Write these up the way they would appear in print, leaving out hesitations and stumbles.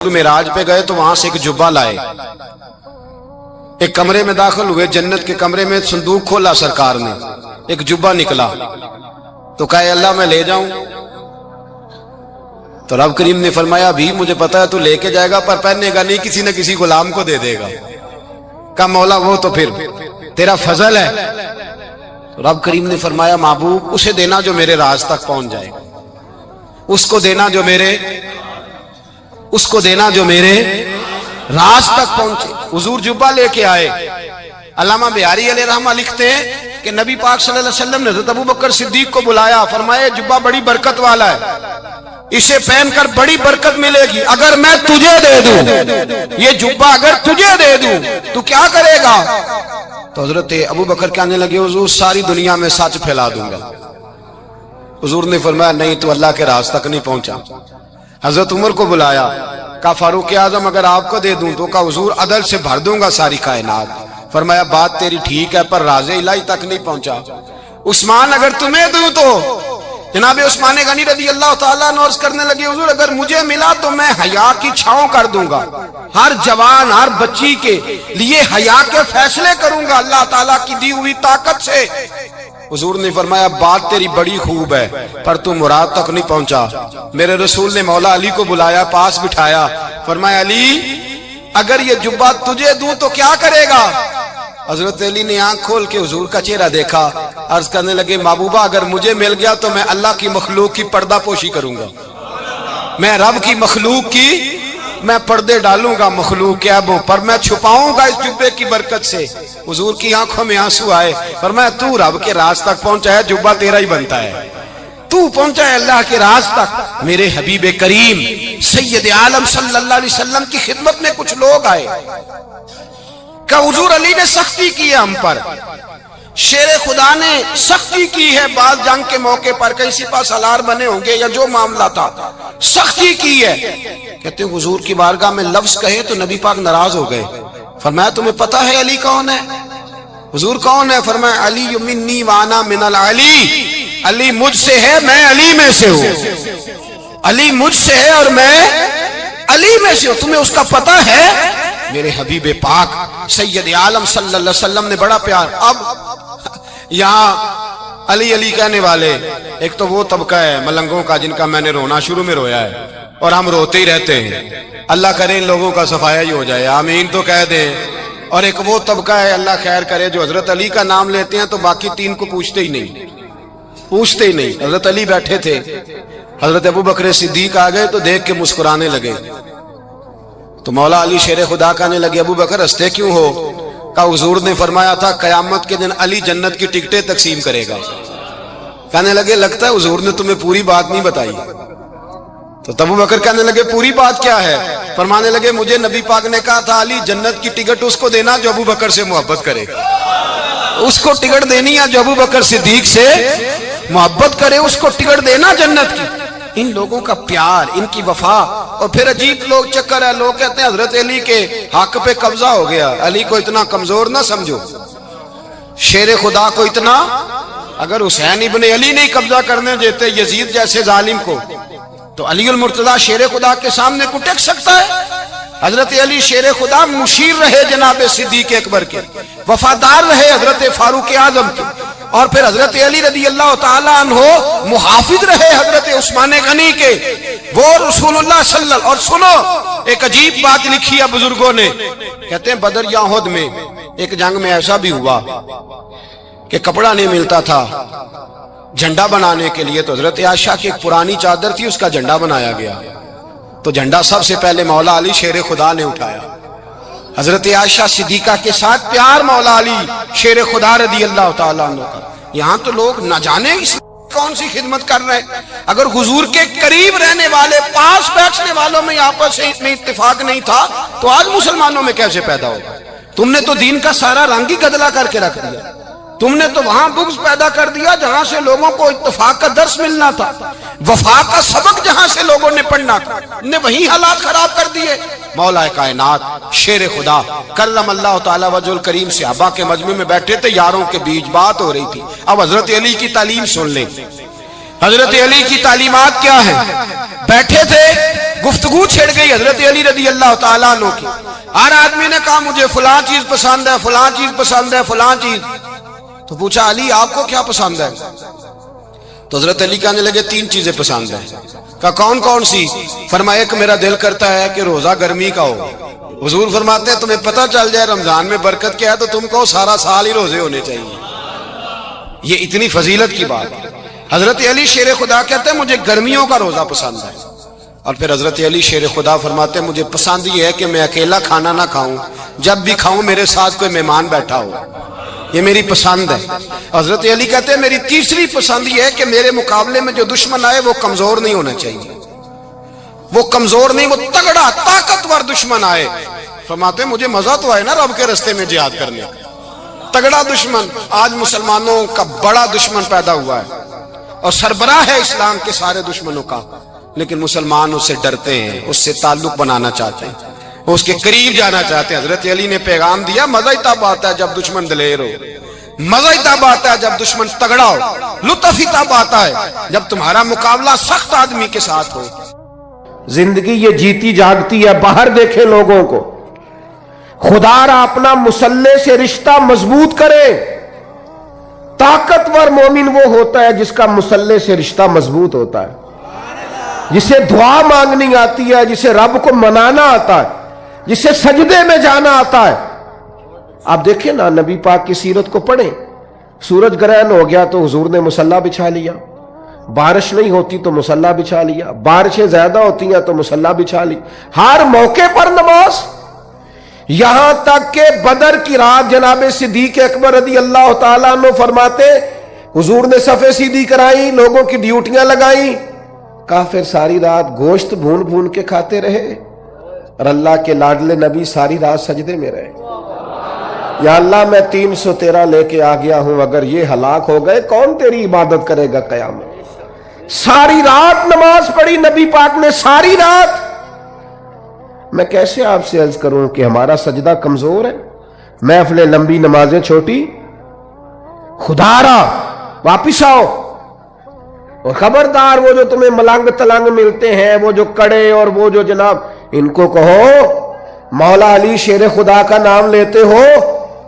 मेराज पे गए तो वहां से एक जुब्बा लाए, एक कमरे में दाखिल हुए, जन्नत के कमरे में संदूक खोला सरकार ने, एक जुब्बा निकला तो कहे अल्लाह मैं ले जाऊं? तो रब करीम ने फरमाया भी मुझे पता है तू लेके जाएगा पर पहनेगा नहीं, किसी न किसी गुलाम को दे देगा। कहा मौला वो तो फिर तेरा फजल है। तो रब करीम ने फरमाया महबूब उसे देना जो मेरे राज तक पहुंच जाए, उसको देना जो मेरे राज तक पहुंचे। हुजूर जुब्बा लेके आए। अल्लामा बिहारी अलैहि रहमा लिखते हैं कि नबी पाक सल्लल्लाहु अलैहि वसल्लम ने हज़रत अबू बकर सिद्दीक को बुलाया, फरमाया जुब्बा बड़ी बरकत वाला है, इसे पहनकर बड़ी बरकत मिलेगी। अगर मैं तुझे दे दूं, ये जुब्बा अगर तुझे दे दूं तो क्या करेगा? तो हजरत अबू बकर कहने लगे हुजूर सारी दुनिया में सच फैला दूंगा। हुजूर ने फरमाया नहीं तू अल्लाह के राज तक नहीं पहुंचा। हजरत उमर को बुलाया, कहा फारूक आजम अगर आपको दे दूं तो कहा हुजूर अदल से भर दूंगा सारी कायनात। फरमाया बात तेरी ठीक है पर राज़े इलाही तक नहीं पहुंचा। उस्मान अगर तुम्हें दूं तो जनाब उस्मान गनी रज़ी अल्लाह ताला अन्हु अर्ज़ करने लगे हुजूर अगर मुझे मिला तो मैं हया की छांव कर दूंगा, हर जवान हर बच्ची के लिए हया के फैसले करूंगा अल्लाह ताला की दी हुई ताकत से। हुजूर ने फरमाया बात तेरी बड़ी खूब है पर तू मुराद तक नहीं पहुंचा। मेरे रसूल ने मौला अली को बुलाया, पास बिठाया, फरमाया अली अगर ये जुब्बा तुझे दूं तो क्या करेगा? हजरत अली ने आंख खोल के हुजूर का चेहरा देखा, अर्ज करने लगे महबूबा अगर मुझे मिल गया तो मैं अल्लाह की मखलूक की पर्दा पोशी करूंगा, मैं रब की मखलूक की मैं पर्दे डालूंगा मखलूक के ऐबों पर, मैं छुपाऊंगा इस जुब्बे की बरकत से। हुजूर की आंखों में आंसू आए, फरमाया तू रब के राज तक पहुंचा है, जुब्बा तेरा ही बनता है, तू पहुंचा है अल्लाह के राज तक। मेरे हबीब करीम सैयद आलम सल्लल्लाहु अलैहि वसल्लम की खिदमत में कुछ लोग आए, क्या हुजूर अली ने सख्ती की है हम पर, शेर खुदा ने सख्ती की है, बाल जंग के मौके पर कहीं सिपा सालार बने होंगे या जो मामला था सख्ती की है। कहते हुजूर की बारगाह में लफ्ज कहे तो नबी पाक नाराज हो गए। फरमाया तुम्हें पता है अली कौन है? हुजूर कौन है? फरमाया अली मिन्नी वाना मिनल अली, अली मुझसे है मैं अली में से हूं, अली मुझसे है और मैं अली में से हूं, तुम्हें उसका पता है? मेरे हबीब पाक सैयद आलम सल्लल्लाहु अलैहि वसल्लम ने बड़ा प्यार। अब यहाँ अली अली कहने वाले एक तो वो तबका है मलंगों का जिनका मैंने रोना शुरू में रोया है और हम रोते ही रहते हैं, अल्लाह करे इन लोगों का सफाया ही हो जाए, आमीन तो कह दें। और एक वो तबका है अल्लाह खैर करे जो हजरत अली का नाम लेते हैं तो बाकी तीन को पूछते ही नहीं। हजरत अली बैठे थे, हजरत अबू बकर सिद्दीक आ गए तो देख के मुस्कुराने लगे। तो मौला अली शेर खुदा कहने लगे अबू बकर हंसते क्यों हो? का हुजूर ने फरमाया था कयामत के दिन अली जन्नत की टिकटें तकसीम करेगा। कहने लगे लगता है हुजूर ने तुम्हें पूरी बात नहीं बताई। तो अबू बकर कहने लगे पूरी बात क्या है? फरमाने लगे मुझे नबी पाक ने कहा था अली जन्नत की टिकट उसको देना जो अबू बकर से मोहब्बत करे, उसको टिकट देनी है जो अबू बकर सिद्दीक से मोहब्बत करे, उसको टिकट देना जन्नत की। इन लोगों का प्यार, इनकी वफा। और फिर अजीब लोग चक्कर है, लोग कहते हैं हजरत अली के हक पे कब्जा हो गया। अली को इतना कमजोर ना समझो, शेर खुदा को इतना, अगर हुसैन इब्ने अली नहीं कब्जा करने देते यजीद जैसे जालिम को तो अली उल मुर्तजा शेर खुदा के सामने को टेक सकता है? हजरत अली शेर खुदा मुशीर रहे जनाब सिद्दीक अकबर के, वफादार रहे हजरत फारूक आजम के, और फिर हजरत अली रज़ी अल्लाह ताला अन्हो मुहाफिज रहे हजरत उस्मान गनी के, वो रसूलुल्लाह सल्लल्लाहु। और सुनो एक अजीब बात लिखी है बुजुर्गों ने, कहते हैं बदर या उहद में एक जंग में ऐसा भी हुआ कि कपड़ा नहीं मिलता था झंडा बनाने के लिए, तो हजरत आयशा की एक पुरानी चादर थी उसका झंडा बनाया गया। तो झंडा सबसे पहले मौला अली शेर खुदा ने उठाया। हजरत आयशा सिद्दीका के साथ प्यार मौला अली शेर खुदा रज़ी अल्लाह ताला अन्हु का। यहाँ तो लोग न जाने इस कौन सी खिदमत कर रहे हैं। अगर हुजूर के करीब रहने वाले पास बैठने वालों में आपस में इत्तेफाक नहीं था तो आज मुसलमानों में कैसे पैदा होगा? तुमने तो दीन का सारा रंग ही गदला करके रख दिया, तुमने तो वहां बुग़्ज़ पैदा कर दिया जहां से लोगों को इत्तेफाक का दर्स मिलना था, वफा का सबक जहां से लोगों ने पढ़ना था, ने वही हालात खराब कर दिए। मौला कायनात शेर खुदा कल्लम अल्लाह ताला वजहुल करीम सहाबा के मजमे में बैठे थे, यारों के बीच बात हो रही थी। अब हजरत अली की तालीम सुन ले, हजरत अली की तालीमात क्या है? बैठे थे گفتگو چھڑ گئی حضرت علی رضی اللہ تعالیٰ عنہ کی. ہر آدمی نے کہا مجھے فلاں چیز پسند ہے، فلاں چیز پسند ہے، فلاں چیز. تو پوچھا علی آپ کو کیا پسند ہے؟ تو حضرت علی کہنے لگے 3 چیزیں پسند ہیں. کہا کون کون سی؟ فرمایا ایک میرا دل کرتا ہے کہ روزہ گرمی کا ہو. حضور فرماتے ہیں تمہیں پتہ چل جائے رمضان میں برکت کیا ہے تو تم کو سارا سال ہی روزے ہونے چاہیے. یہ اتنی فضیلت کی بات. حضرت علی شیر خدا کہتے ہیں مجھے گرمیوں کا روزہ پسند ہے. اور پھر حضرت علی شیر خدا فرماتے ہیں مجھے پسند یہ ہے کہ میں اکیلا کھانا نہ کھاؤں، جب بھی کھاؤں میرے ساتھ کوئی مہمان بیٹھا ہو. یہ میری پسند ہے. حضرت علی کہتے ہیں میری تیسری پسند یہ ہے کہ میرے مقابلے میں جو دشمن آئے وہ کمزور نہیں ہونا چاہیے. وہ کمزور نہیں، وہ تگڑا طاقتور دشمن آئے. فرماتے ہیں مجھے مزہ تو آئے نا رب کے رستے میں جہاد کرنے کا. تگڑا دشمن. آج مسلمانوں کا بڑا دشمن پیدا ہوا ہے اور سربراہ ہے اسلام کے سارے دشمنوں کا، لیکن مسلمان اس سے ڈرتے ہیں، اس سے تعلق بنانا چاہتے ہیں، اس کے قریب جانا چاہتے ہیں. حضرت علی نے پیغام دیا مزہ ہی تب آتا ہے جب دشمن دلیر ہو، مزہ ہی تب آتا ہے جب دشمن تگڑا ہو، لطف ہی تب آتا ہے جب تمہارا مقابلہ سخت آدمی کے ساتھ ہو. زندگی یہ جیتی جاگتی ہے. باہر دیکھیں لوگوں کو. خدا را اپنا مسلح سے رشتہ مضبوط کرے. طاقتور مومن وہ ہوتا ہے جس کا مسلح سے رشتہ مضبوط ہوتا ہے، جسے دعا مانگنی آتی ہے، جسے رب کو منانا آتا ہے، جسے سجدے میں جانا آتا ہے. آپ دیکھیں نا نبی پاک کی سیرت کو پڑھیں. سورج گرہن ہو گیا تو حضور نے مصلی بچھا لیا. بارش نہیں ہوتی تو مصلی بچھا لیا. بارشیں زیادہ ہوتی ہیں تو مصلی بچھا لی. ہر موقع پر نماز. یہاں تک کہ بدر کی رات جناب صدیق اکبر رضی اللہ تعالیٰ عنہ فرماتے حضور نے صفیں سیدھی کرائی، لوگوں کی ڈیوٹیاں لگائیں. کافر ساری رات گوشت بھون بھون کے کھاتے رہے اور اللہ کے لاڈلے نبی ساری رات سجدے میں رہے. یا اللہ میں 313 لے کے آ گیا ہوں، اگر یہ ہلاک ہو گئے کون تیری عبادت کرے گا قیامت. ساری رات نماز پڑھی نبی پاک نے، ساری رات. میں کیسے آپ سے عرض کروں کہ ہمارا سجدہ کمزور ہے. محفلیں لمبی نمازیں چھوٹی. خدا را واپس آؤ. اور خبردار وہ جو تمہیں ملنگ تلنگ ملتے ہیں، وہ جو کڑے اور وہ جو جناب، ان کو کہو مولا علی شیر خدا کا نام لیتے ہو.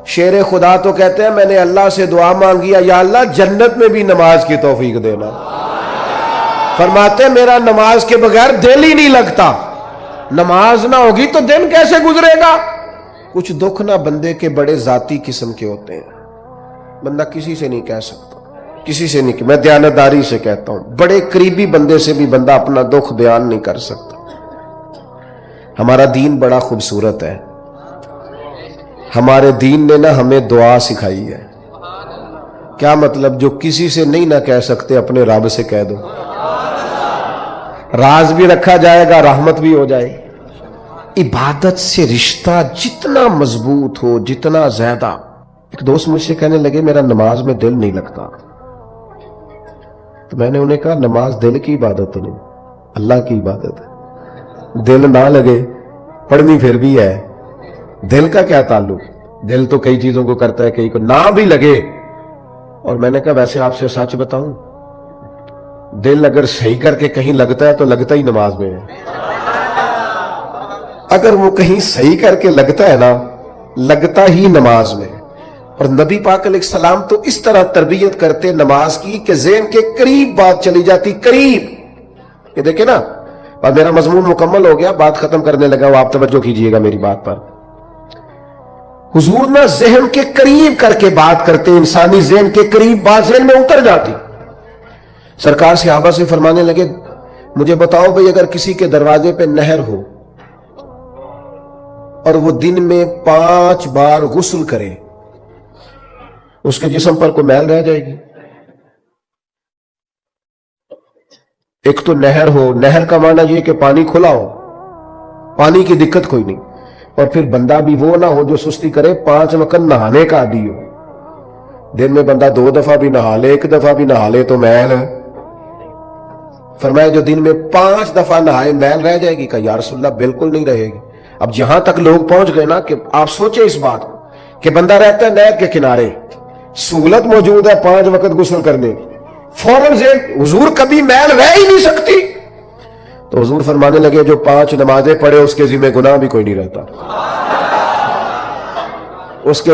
شیر خدا تو کہتے ہیں میں نے اللہ سے دعا مانگی یا اللہ جنت میں بھی نماز کی توفیق دینا. فرماتے میرا نماز کے بغیر دل ہی نہیں لگتا. نماز نہ ہوگی تو دن کیسے گزرے گا. کچھ دکھ نہ بندے کے بڑے ذاتی قسم کے ہوتے ہیں. بندہ کسی سے نہیں کہہ سکتا، کسی سے نہیں. میں دیانتداری سے کہتا ہوں بڑے قریبی بندے سے بھی بندہ اپنا دکھ بیان نہیں کر سکتا. ہمارا دین بڑا خوبصورت ہے. ہمارے دین نے نا ہمیں دعا سکھائی ہے. کیا مطلب؟ جو کسی سے نہیں نہ کہہ سکتے اپنے رب سے کہہ دو. راز بھی رکھا جائے گا، رحمت بھی ہو جائے. عبادت سے رشتہ جتنا مضبوط ہو جتنا زیادہ. ایک دوست مجھ سے کہنے لگے میرا نماز میں دل نہیں لگتا. تو میں نے انہیں کہا نماز دل کی عبادت نہیں، اللہ کی عبادت ہے. دل نہ لگے پڑھنی پھر بھی ہے. دل کا کیا تعلق؟ دل تو کئی چیزوں کو کرتا ہے، کئی کو نہ بھی لگے. اور میں نے کہا ویسے آپ سے سچ بتاؤں، دل اگر صحیح کر کے کہیں لگتا ہے تو لگتا ہی نماز میں ہے. اگر وہ کہیں صحیح کر کے لگتا ہے نا، لگتا ہی نماز میں. اور نبی پاک علیہ السلام تو اس طرح تربیت کرتے نماز کی کہ ذہن کے قریب بات چلی جاتی. قریب. یہ دیکھیں نا، اور میرا مضمون مکمل ہو گیا، بات ختم کرنے لگا ہوں، آپ توجہ کیجئے گا میری بات پر. حضور نہ ذہن کے قریب کر کے بات کرتے، انسانی ذہن کے قریب بات ذہن میں اتر جاتی. سرکار صحابہ سے فرمانے لگے مجھے بتاؤ بھئی اگر کسی کے دروازے پہ نہر ہو اور وہ دن میں 5 بار غسل کرے، اس کے جسم پر کوئی میل رہ جائے گی؟ ایک تو نہر ہو، نہر کا معنی یہ کہ پانی کھلا ہو، پانی کی دقت کوئی نہیں. اور پھر بندہ بھی وہ نہ ہو جو سستی کرے، 5 وقت نہانے کا عادی ہو. دن میں بندہ 2 دفعہ بھی نہا لے، 1 دفعہ بھی نہا لے تو میل ہے. فرمایا جو دن میں 5 دفعہ نہائے میل رہ جائے گی؟ کہ یا رسول اللہ بالکل نہیں رہے گی. اب جہاں تک لوگ پہنچ گئے نا کہ آپ سوچیں اس بات کو کہ بندہ رہتا ہے نہر کے کنارے، سہولت موجود ہے 5 وقت غسل کرنے، فوراً سے حضور کبھی میل رہ ہی نہیں سکتی. تو حضور فرمانے لگے جو 5 نمازیں پڑھے اس کے ذمہ گناہ بھی کوئی نہیں رہتا، اس کے